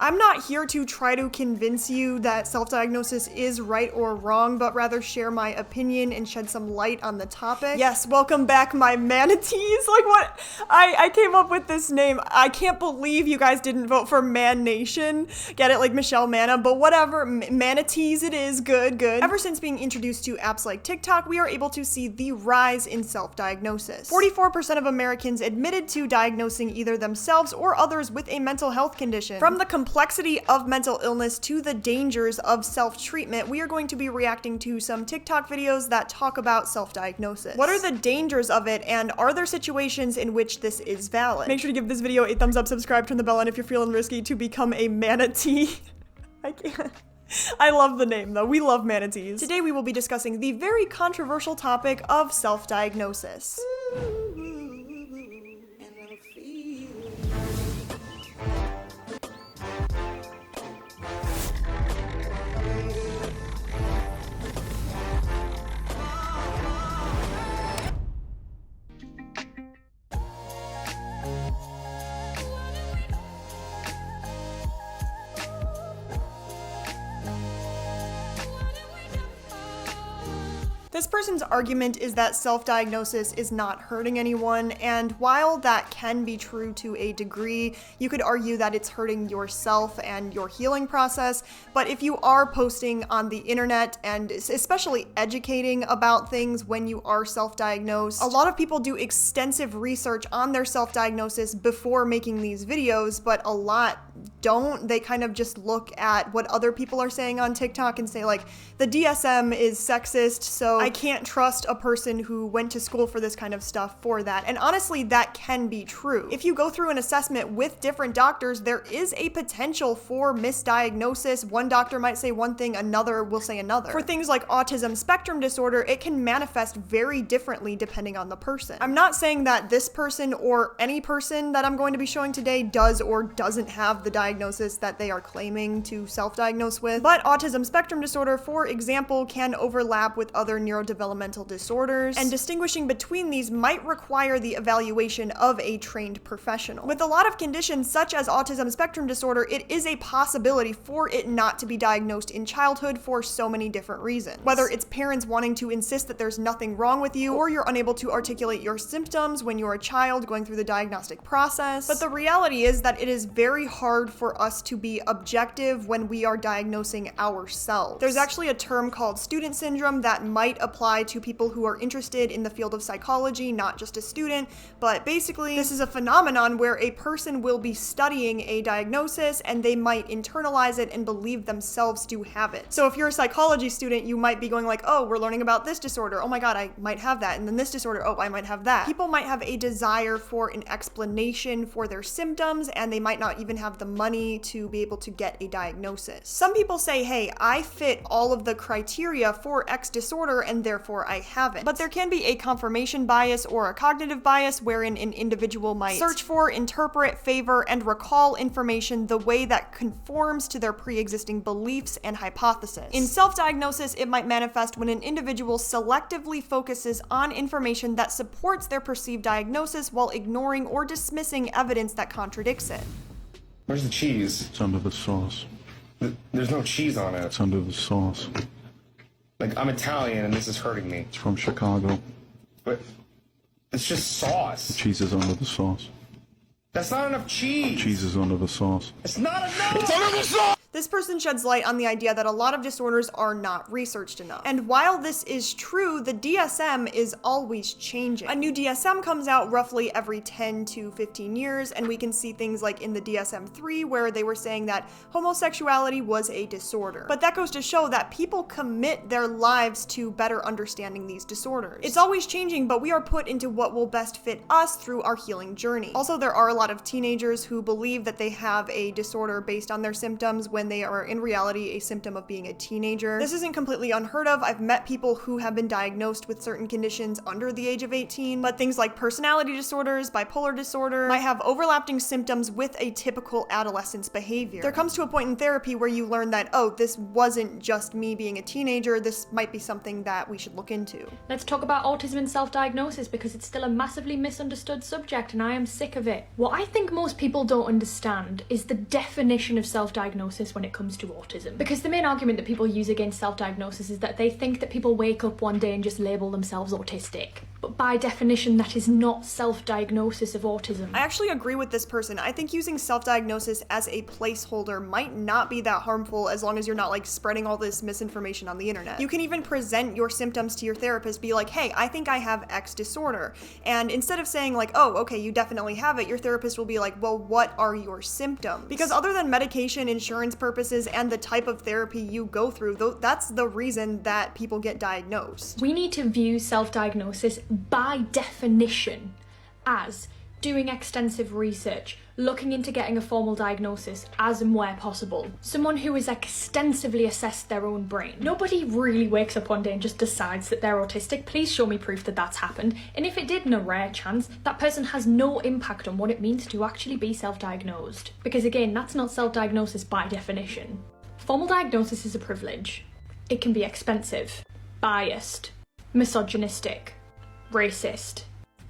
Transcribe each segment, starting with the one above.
I'm not here to try to convince you that self-diagnosis is right or wrong, but rather share my opinion and shed some light on the topic. Yes, welcome back, my manatees. Like, what? I came up with this name. I can't believe you guys didn't vote for Man Nation. Get it? Like Michelle Manna, but whatever. Manatees it is. Good. Ever since being introduced to apps like TikTok, we are able to see the rise in self-diagnosis. 44% of Americans admitted to diagnosing either themselves or others with a mental health condition. From the complexity of mental illness to the dangers of self-treatment, we are going to be reacting to some TikTok videos that talk about self-diagnosis. What are the dangers of it, and are there situations in which this is valid? Make sure to give this video a thumbs up, subscribe, turn the bell on if you're feeling risky to become a manatee. I can't. I love the name though. We love manatees. Today we will be discussing the very controversial topic of self-diagnosis. This person's argument is that self-diagnosis is not hurting anyone, and while that can be true to a degree, you could argue that it's hurting yourself and your healing process. But if you are posting on the internet and especially educating about things when you are self-diagnosed, a lot of people do extensive research on their self-diagnosis before making these videos, but a lot don't. They kind of just look at what other people are saying on TikTok and say, like, the DSM is sexist, so I can't trust a person who went to school for this kind of stuff for that. And honestly, that can be true. If you go through an assessment with different doctors, there is a potential for misdiagnosis. One doctor might say one thing, another will say another. For things like autism spectrum disorder, it can manifest very differently depending on the person. I'm not saying that this person or any person that I'm going to be showing today does or doesn't have the diagnosis that they are claiming to self-diagnose with, but autism spectrum disorder, for example, can overlap with other neurodevelopmental disorders, and distinguishing between these might require the evaluation of a trained professional. With a lot of conditions such as autism spectrum disorder, it is a possibility for it not to be diagnosed in childhood for so many different reasons. Whether it's parents wanting to insist that there's nothing wrong with you, or you're unable to articulate your symptoms when you're a child going through the diagnostic process. But the reality is that it is very hard for us to be objective when we are diagnosing ourselves. There's actually a term called student syndrome that might apply to people who are interested in the field of psychology, not just a student, but basically this is a phenomenon where a person will be studying a diagnosis and they might internalize it and believe themselves to have it. So if you're a psychology student, you might be going like, oh, we're learning about this disorder, oh my god, I might have that, and then this disorder, oh, I might have that. People might have a desire for an explanation for their symptoms, and they might not even have the money to be able to get a diagnosis. Some people say, hey, I fit all of the criteria for X disorder and therefore I have it. But there can be a confirmation bias or a cognitive bias wherein an individual might search for, interpret, favor, and recall information the way that conforms to their pre-existing beliefs and hypothesis. In self-diagnosis, it might manifest when an individual selectively focuses on information that supports their perceived diagnosis while ignoring or dismissing evidence that contradicts it. Where's the cheese? It's under the sauce. There's no cheese on it. It's under the sauce. Like, I'm Italian and this is hurting me. It's from Chicago. But it's just sauce. The cheese is under the sauce. That's not enough cheese. Cheese is under the sauce. It's not enough. It's under the sauce. This person sheds light on the idea that a lot of disorders are not researched enough. And while this is true, the DSM is always changing. A new DSM comes out roughly every 10 to 15 years, and we can see things like in the DSM-3 where they were saying that homosexuality was a disorder. But that goes to show that people commit their lives to better understanding these disorders. It's always changing, but we are put into what will best fit us through our healing journey. Also, there are a lot of teenagers who believe that they have a disorder based on their symptoms when when they are in reality a symptom of being a teenager. This isn't completely unheard of. I've met people who have been diagnosed with certain conditions under the age of 18, but things like personality disorders, bipolar disorder, might have overlapping symptoms with a typical adolescent's behavior. There comes to a point in therapy where you learn that, oh, this wasn't just me being a teenager, this might be something that we should look into. Let's talk about autism and self-diagnosis because it's still a massively misunderstood subject and I am sick of it. What I think most people don't understand is the definition of self-diagnosis when it comes to autism. Because the main argument that people use against self-diagnosis is that they think that people wake up one day and just label themselves autistic. But by definition, that is not self-diagnosis of autism. I actually agree with this person. I think using self-diagnosis as a placeholder might not be that harmful as long as you're not like spreading all this misinformation on the internet. You can even present your symptoms to your therapist, be like, hey, I think I have X disorder. And instead of saying like, oh, okay, you definitely have it, your therapist will be like, well, what are your symptoms? Because other than medication, insurance purposes, and the type of therapy you go through, that's the reason that people get diagnosed. We need to view self-diagnosis by definition as doing extensive research, looking into getting a formal diagnosis as and where possible. Someone who has extensively assessed their own brain. Nobody really wakes up one day and just decides that they're autistic. Please show me proof that that's happened. And if it did, in a rare chance, that person has no impact on what it means to actually be self-diagnosed. Because again, that's not self-diagnosis by definition. Formal diagnosis is a privilege. It can be expensive, biased, misogynistic, racist.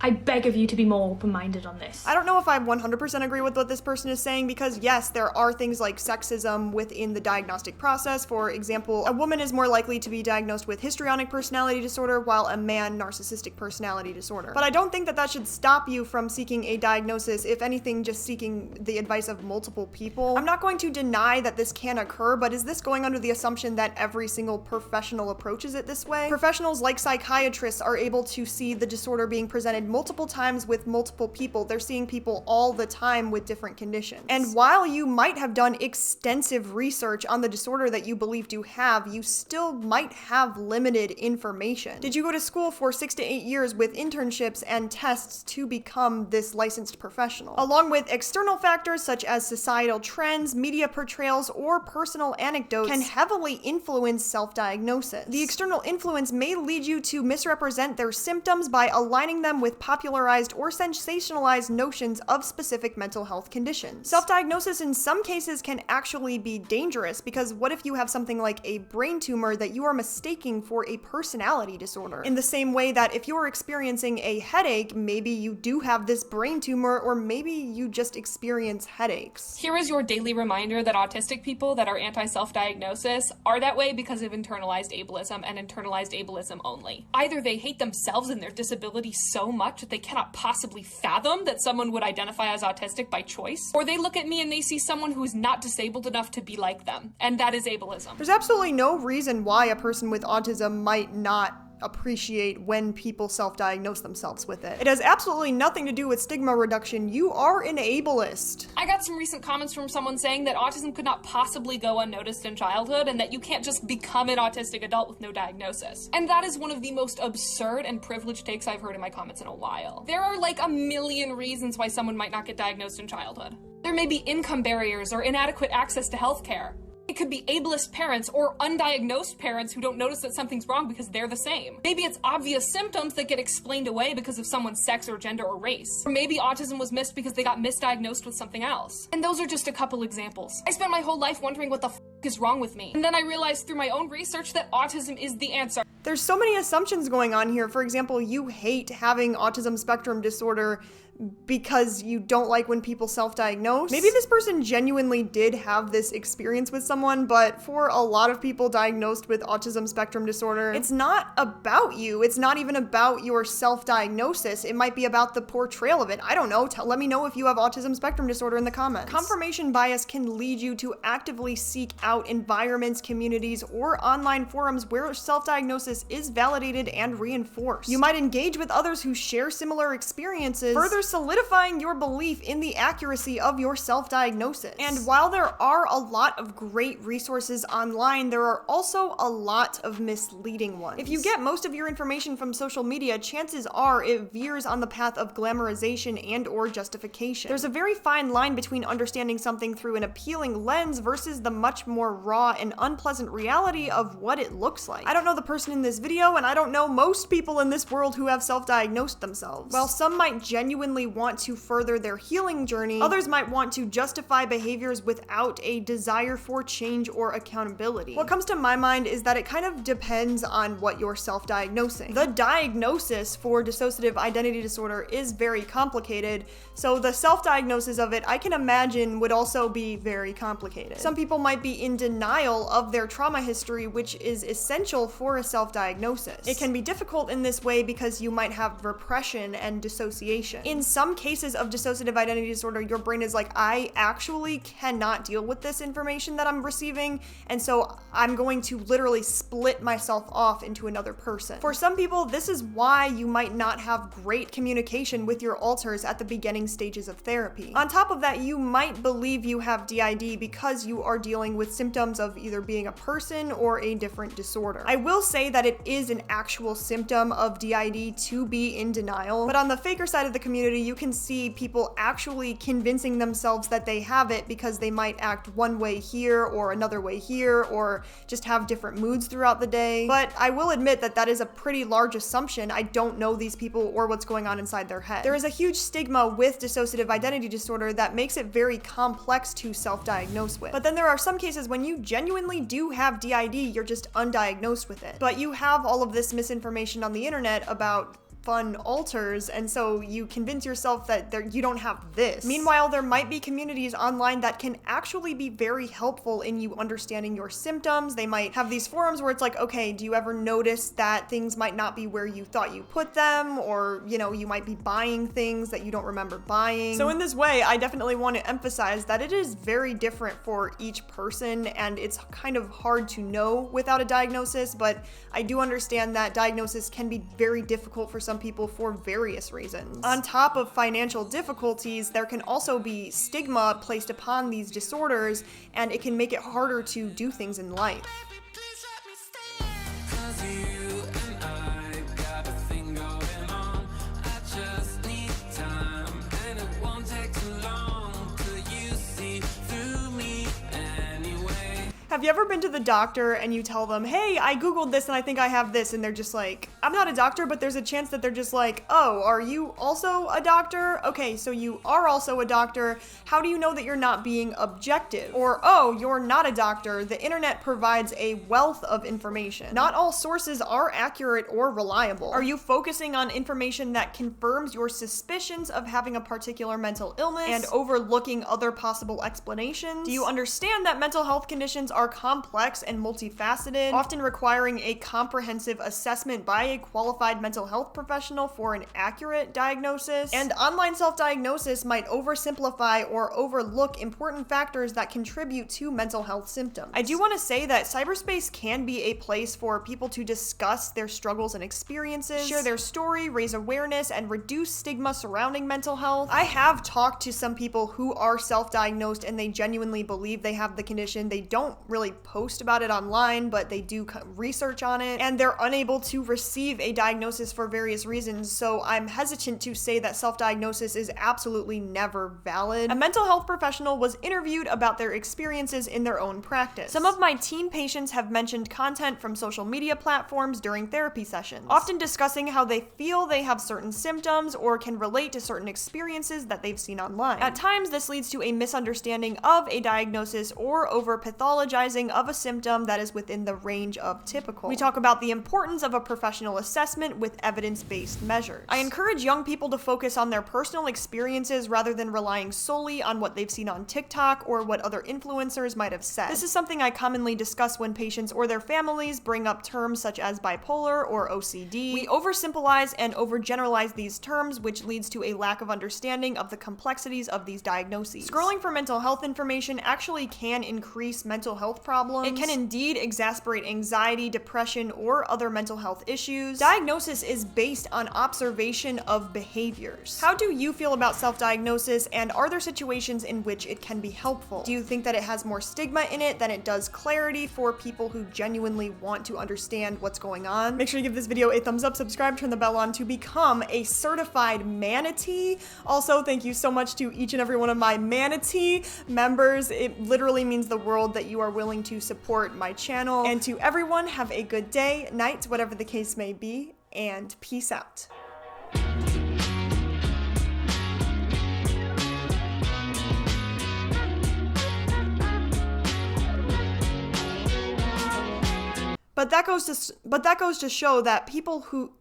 I beg of you to be more open-minded on this. I don't know if I 100% agree with what this person is saying because yes, there are things like sexism within the diagnostic process. For example, a woman is more likely to be diagnosed with histrionic personality disorder while a man narcissistic personality disorder. But I don't think that that should stop you from seeking a diagnosis, if anything, just seeking the advice of multiple people. I'm not going to deny that this can occur, but is this going under the assumption that every single professional approaches it this way? Professionals like psychiatrists are able to see the disorder being presented multiple times with multiple people. They're seeing people all the time with different conditions. And while you might have done extensive research on the disorder that you believe to have, you still might have limited information. Did you go to school for 6 to 8 years with internships and tests to become this licensed professional? Along with external factors such as societal trends, media portrayals, or personal anecdotes can heavily influence self-diagnosis. The external influence may lead you to misrepresent their symptoms by aligning them with popularized or sensationalized notions of specific mental health conditions. Self-diagnosis in some cases can actually be dangerous because what if you have something like a brain tumor that you are mistaking for a personality disorder? In the same way that if you're experiencing a headache, maybe you do have this brain tumor, or maybe you just experience headaches. Here is your daily reminder that autistic people that are anti-self-diagnosis are that way because of internalized ableism and internalized ableism only. Either they hate themselves and their disability so much that they cannot possibly fathom that someone would identify as autistic by choice, or they look at me and they see someone who is not disabled enough to be like them, and that is ableism. There's absolutely no reason why a person with autism might not appreciate when people self-diagnose themselves with it. It has absolutely nothing to do with stigma reduction. You are an ableist. I got some recent comments from someone saying that autism could not possibly go unnoticed in childhood and that you can't just become an autistic adult with no diagnosis. And that is one of the most absurd and privileged takes I've heard in my comments in a while. There are like a million reasons why someone might not get diagnosed in childhood. There may be income barriers or inadequate access to healthcare. It could be ableist parents or undiagnosed parents who don't notice that something's wrong because they're the same. Maybe it's obvious symptoms that get explained away because of someone's sex or gender or race. Or maybe autism was missed because they got misdiagnosed with something else. And those are just a couple examples. I spent my whole life wondering what the f is wrong with me. And then I realized through my own research that autism is the answer. There's so many assumptions going on here. For example, you hate having autism spectrum disorder because you don't like when people self-diagnose. Maybe this person genuinely did have this experience with someone, but for a lot of people diagnosed with autism spectrum disorder, it's not about you. It's not even about your self-diagnosis. It might be about the portrayal of it. I don't know. Let me know if you have autism spectrum disorder in the comments. Confirmation bias can lead you to actively seek out environments, communities, or online forums where self-diagnosis is validated and reinforced. You might engage with others who share similar experiences, further solidifying your belief in the accuracy of your self-diagnosis. And while there are a lot of great resources online, there are also a lot of misleading ones. If you get most of your information from social media, chances are it veers on the path of glamorization and or justification. There's a very fine line between understanding something through an appealing lens versus the much more raw and unpleasant reality of what it looks like. I don't know the person in this video, and I don't know most people in this world who have self-diagnosed themselves. While some might genuinely want to further their healing journey, others might want to justify behaviors without a desire for change or accountability. What comes to my mind is that it kind of depends on what you're self-diagnosing. The diagnosis for dissociative identity disorder is very complicated, so the self-diagnosis of it, I can imagine, would also be very complicated. Some people might be in denial of their trauma history, which is essential for a self-diagnosis. It can be difficult in this way because you might have repression and dissociation. In some cases of dissociative identity disorder, your brain is like, I actually cannot deal with this information that I'm receiving, and so I'm going to literally split myself off into another person. For some people, this is why you might not have great communication with your alters at the beginning stages of therapy. On top of that, you might believe you have DID because you are dealing with symptoms of either being a person or a different disorder. I will say that it is an actual symptom of DID to be in denial, but on the faker side of the community, you can see people actually convincing themselves that they have it because they might act one way here or another way here, or just have different moods throughout the day. But I will admit that that is a pretty large assumption. I don't know these people or what's going on inside their head. There is a huge stigma with dissociative identity disorder that makes it very complex to self-diagnose with. But then there are some cases when you genuinely do have DID, you're just undiagnosed with it. But you have all of this misinformation on the internet about fun alters, and so you convince yourself that you don't have this. Meanwhile, there might be communities online that can actually be very helpful in you understanding your symptoms. They might have these forums where it's like, okay, do you ever notice that things might not be where you thought you put them, or, you know, you might be buying things that you don't remember buying. So in this way, I definitely want to emphasize that it is very different for each person, and it's kind of hard to know without a diagnosis, but I do understand that diagnosis can be very difficult for some people for various reasons. On top of financial difficulties, there can also be stigma placed upon these disorders, and it can make it harder to do things in life. Have you ever been to the doctor and you tell them, hey, I Googled this and I think I have this, and they're just like, I'm not a doctor, but there's a chance that they're just like, oh, are you also a doctor? Okay, so you are also a doctor. How do you know that you're not being objective? Or, oh, you're not a doctor. The internet provides a wealth of information. Not all sources are accurate or reliable. Are you focusing on information that confirms your suspicions of having a particular mental illness and overlooking other possible explanations? Do you understand that mental health conditions are complex and multifaceted, often requiring a comprehensive assessment by a qualified mental health professional for an accurate diagnosis? And online self-diagnosis might oversimplify or overlook important factors that contribute to mental health symptoms. I do want to say that cyberspace can be a place for people to discuss their struggles and experiences, share their story, raise awareness, and reduce stigma surrounding mental health. I have talked to some people who are self-diagnosed and they genuinely believe they have the condition. They don't really post about it online, but they do research on it, and they're unable to receive a diagnosis for various reasons, so I'm hesitant to say that self-diagnosis is absolutely never valid. A mental health professional was interviewed about their experiences in their own practice. Some of my teen patients have mentioned content from social media platforms during therapy sessions, often discussing how they feel they have certain symptoms or can relate to certain experiences that they've seen online. At times, this leads to a misunderstanding of a diagnosis or over-pathologizing of a symptom that is within the range of typical. We talk about the importance of a professional assessment with evidence-based measures. I encourage young people to focus on their personal experiences rather than relying solely on what they've seen on TikTok or what other influencers might have said. This is something I commonly discuss when patients or their families bring up terms such as bipolar or OCD. We oversimplify and overgeneralize these terms, which leads to a lack of understanding of the complexities of these diagnoses. Scrolling for mental health information actually can increase mental health health problems. It can indeed exacerbate anxiety, depression, or other mental health issues. Diagnosis is based on observation of behaviors. How do you feel about self-diagnosis, and are there situations in which it can be helpful? Do you think that it has more stigma in it than it does clarity for people who genuinely want to understand what's going on? Make sure to give this video a thumbs up, subscribe, turn the bell on to become a certified manatee. Also, thank you so much to each and every one of my manatee members. It literally means the world that you are willing to support my channel. And to everyone, have a good day, night, whatever the case may be, and peace out. But that goes to show that people who